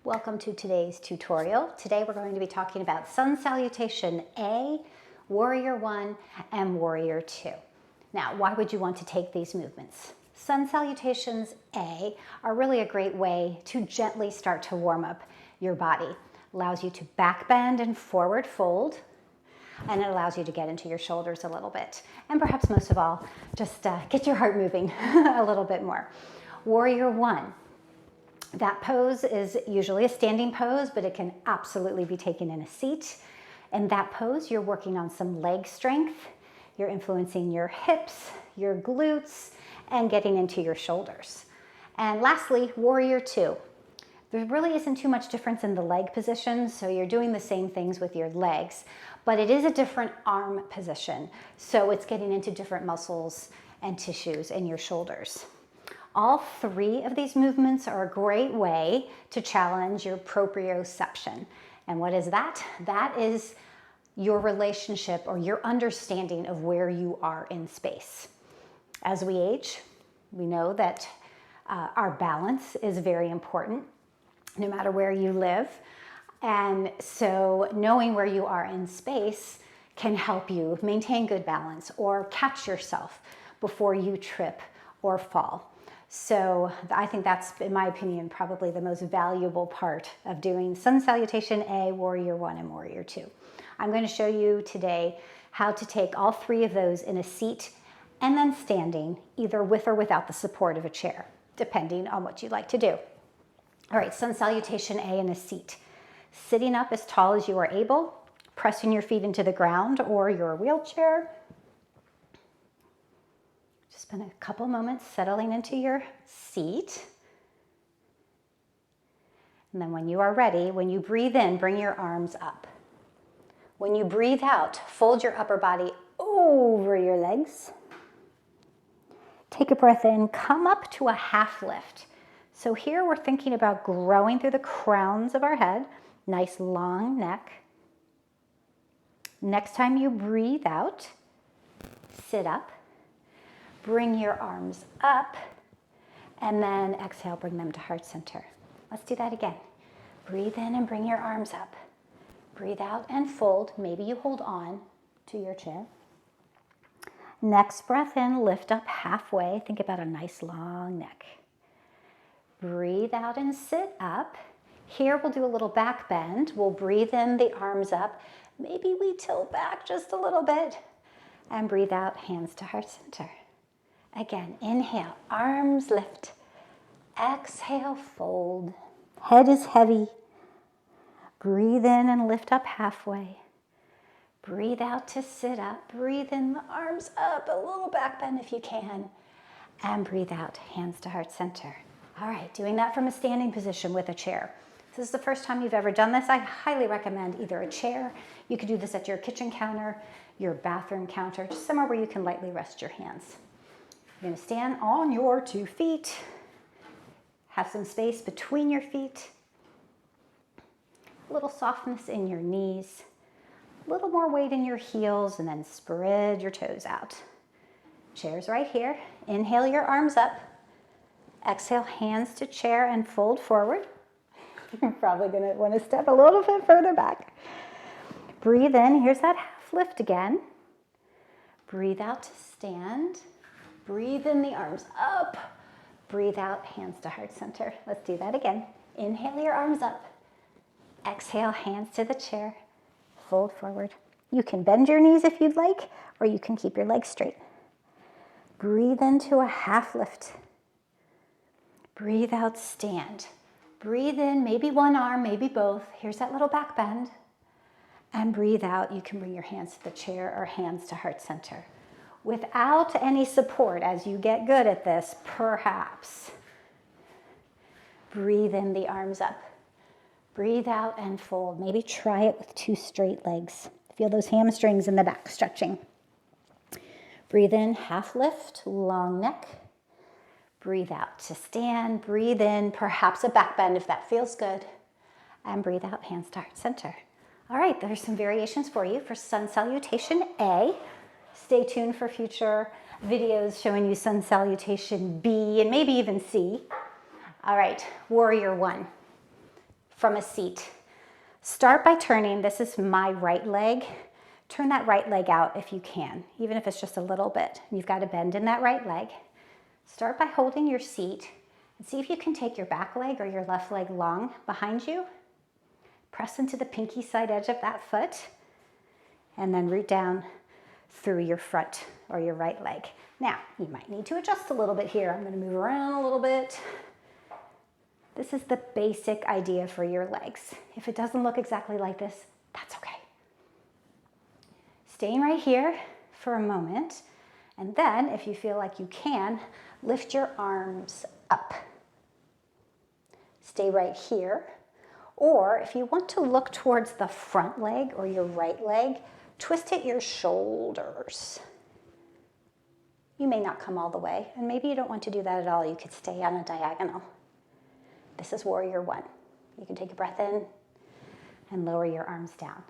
Welcome to today's tutorial. Today we're going to be talking about Sun Salutation A, Warrior 1, and Warrior 2. Now, why would you want to take these movements? Sun Salutations A are really a great way to gently start to warm up your body. Allows you to back bend and forward fold, and it allows you to get into your shoulders a little bit. And perhaps most of all, just get your heart moving a little bit more. Warrior 1. That pose is usually a standing pose, but it can absolutely be taken in a seat. In that pose, you're working on some leg strength. You're influencing your hips, your glutes, and getting into your shoulders. And lastly, Warrior 2. There really isn't too much difference in the leg position, so you're doing the same things with your legs, but it is a different arm position. So it's getting into different muscles and tissues in your shoulders. All three of these movements are a great way to challenge your proprioception. And what is that? That is your relationship or your understanding of where you are in space. As we age, we know that our balance is very important, no matter where you live. And so knowing where you are in space can help you maintain good balance or catch yourself before you trip or fall. So I think that's, in my opinion, probably the most valuable part of doing Sun Salutation A, Warrior 1, and Warrior 2. I'm going to show you today how to take all three of those in a seat and then standing, either with or without the support of a chair, depending on what you'd like to do. All right, Sun Salutation A in a seat. Sitting up as tall as you are able, pressing your feet into the ground or your wheelchair. Spend a couple moments settling into your seat. And then when you are ready, when you breathe in, bring your arms up. When you breathe out, fold your upper body over your legs. Take a breath in, come up to a half lift. So here we're thinking about growing through the crowns of our head. Nice long neck. Next time you breathe out, sit up. Bring your arms up, and then exhale, bring them to heart center. Let's do that again. Breathe in and bring your arms up. Breathe out and fold. Maybe you hold on to your chair. Next breath in, lift up halfway. Think about a nice long neck. Breathe out and sit up. Here we'll do a little back bend. We'll breathe in, the arms up. Maybe we tilt back just a little bit. And breathe out, hands to heart center. Again, inhale, arms lift. Exhale, fold. Head is heavy. Breathe in and lift up halfway. Breathe out to sit up. Breathe in, the arms up, a little back bend if you can. And breathe out, hands to heart center. All right, doing that from a standing position with a chair. If this is the first time you've ever done this, I highly recommend either a chair. You could do this at your kitchen counter, your bathroom counter, just somewhere where you can lightly rest your hands. You're going to stand on your 2 feet. Have some space between your feet. A little softness in your knees. A little more weight in your heels, and then spread your toes out. Chair's right here. Inhale your arms up. Exhale, hands to chair and fold forward. You're probably going to want to step a little bit further back. Breathe in. Here's that half lift again. Breathe out to stand. Breathe in, the arms up. Breathe out, hands to heart center. Let's do that again. Inhale your arms up. Exhale, hands to the chair. Fold forward. You can bend your knees if you'd like, or you can keep your legs straight. Breathe into a half lift. Breathe out, stand. Breathe in, maybe one arm, maybe both. Here's that little back bend. And breathe out, you can bring your hands to the chair or hands to heart center. Without any support, as you get good at this, perhaps. Breathe in, the arms up. Breathe out and fold. Maybe try it with 2 straight legs. Feel those hamstrings in the back stretching. Breathe in, half lift, long neck. Breathe out to stand. Breathe in, perhaps a back bend if that feels good. And breathe out, hands to heart center. All right, there's some variations for you for Sun Salutation A. Stay tuned for future videos showing you Sun Salutation B and maybe even C. All right, Warrior 1. from a seat. Start by turning, this is my right leg. Turn that right leg out if you can, even if it's just a little bit. You've got to bend in that right leg. Start by holding your seat and see if you can take your back leg or your left leg long behind you. Press into the pinky side edge of that foot and then root down through your front or your right leg. Now, you might need to adjust a little bit here. I'm going to move around a little bit. This is the basic idea for your legs. If it doesn't look exactly like this, that's okay. Staying right here for a moment, and then if you feel like you can, lift your arms up. Stay right here, or if you want to look towards the front leg or your right leg, twist at your shoulders. You may not come all the way, and maybe you don't want to do that at all. You could stay on a diagonal. This is warrior one. You can take a breath in and lower your arms down.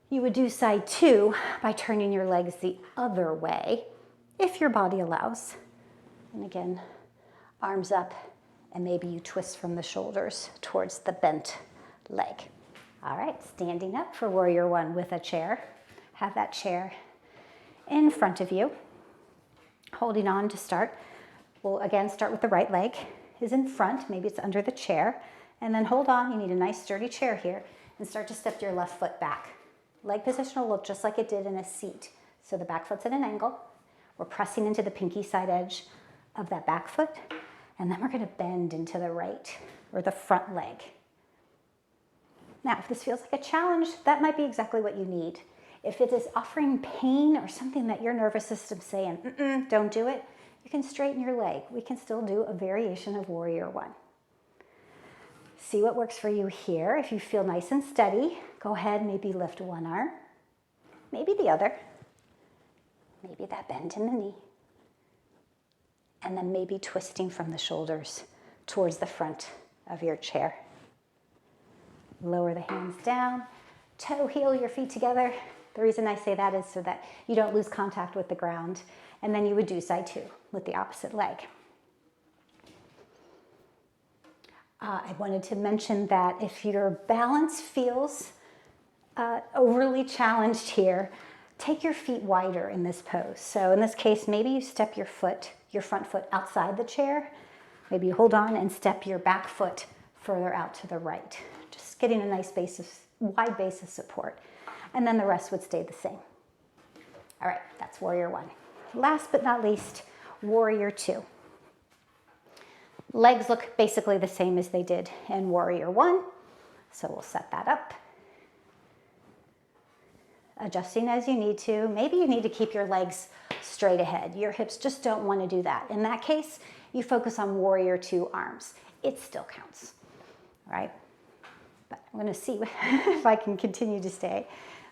You would do side two by turning your legs the other way, if your body allows. And again, arms up, and maybe you twist from the shoulders towards the bent leg. All right, standing up for warrior one with a chair. Have that chair in front of you, holding on to start. We'll again start with the right leg is in front, maybe it's under the chair, and then hold on, you need a nice sturdy chair here, and start to step your left foot back. Leg position will look just like it did in a seat. So the back foot's at an angle. We're pressing into the pinky side edge of that back foot, and then we're going to bend into the right or the front leg. Now, if this feels like a challenge, that might be exactly what you need. If it is offering pain or something that your nervous system's saying, don't do it, you can straighten your leg. We can still do a variation of warrior one. See what works for you here. If you feel nice and steady, go ahead, maybe lift one arm, maybe the other, maybe that bend in the knee, and then maybe twisting from the shoulders towards the front of your chair. Lower the hands down, toe heel your feet together. The reason I say that is so that you don't lose contact with the ground, and then you would do side two with the opposite leg. I wanted to mention that if your balance feels overly challenged here, take your feet wider in this pose. So in this case, maybe you step your front foot outside the chair. Maybe you hold on and step your back foot further out to the right. Just getting a nice wide base of support. And then the rest would stay the same. All right, that's warrior one. Last but not least, warrior two. Legs look basically the same as they did in warrior one, so we'll set that up. Adjusting as you need to. Maybe you need to keep your legs straight ahead. Your hips just don't want to do that. In that case, you focus on warrior two arms. It still counts, all right? But I'm going to see if I can continue to stay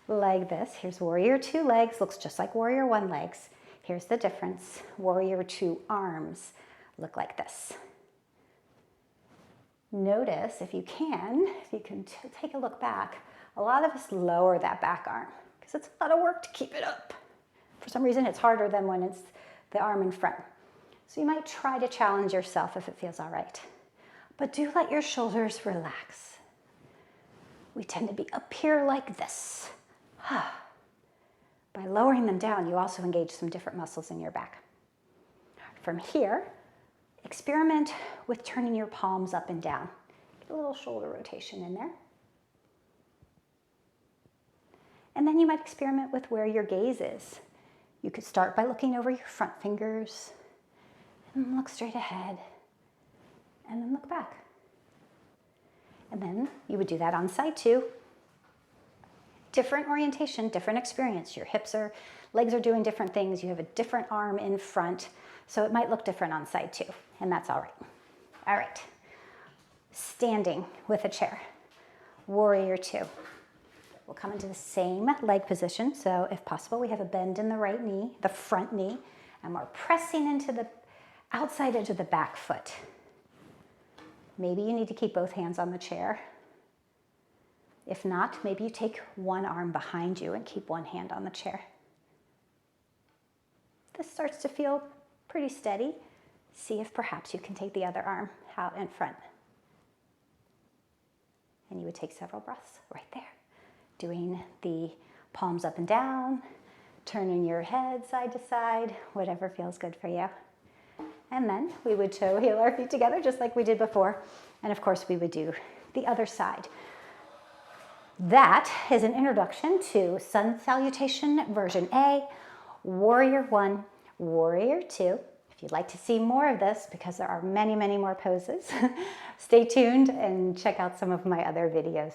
like this. Here's warrior two legs, looks just like warrior one legs. Here's the difference. Warrior two arms look like this. Notice, if you can take a look back, a lot of us lower that back arm because it's a lot of work to keep it up. For some reason, it's harder than when it's the arm in front. So you might try to challenge yourself if it feels all right. But do let your shoulders relax. We tend to be up here like this. By lowering them down, you also engage some different muscles in your back. From here, experiment with turning your palms up and down. Get a little shoulder rotation in there. And then you might experiment with where your gaze is. You could start by looking over your front fingers, and then look straight ahead, and then look back. And then you would do that on side two. Different orientation, different experience. Your legs are doing different things. You have a different arm in front, so it might look different on side two, and that's all right. All right, standing with a chair, warrior two. We'll come into the same leg position, so if possible, we have a bend in the right knee, the front knee, and we're pressing into the outside edge of the back foot. Maybe you need to keep both hands on the chair. If not, maybe you take one arm behind you and keep one hand on the chair. This starts to feel pretty steady. See if perhaps you can take the other arm out in front. And would take several breaths right there, doing the palms up and down, turning your head side to side, whatever feels good for you. And then we would toe heel our feet together just like we did before. And of course we would do the other side. That is an introduction to Sun Salutation version A, Warrior 1, Warrior 2. If you'd like to see more of this, because there are many, many more poses, stay tuned and check out some of my other videos.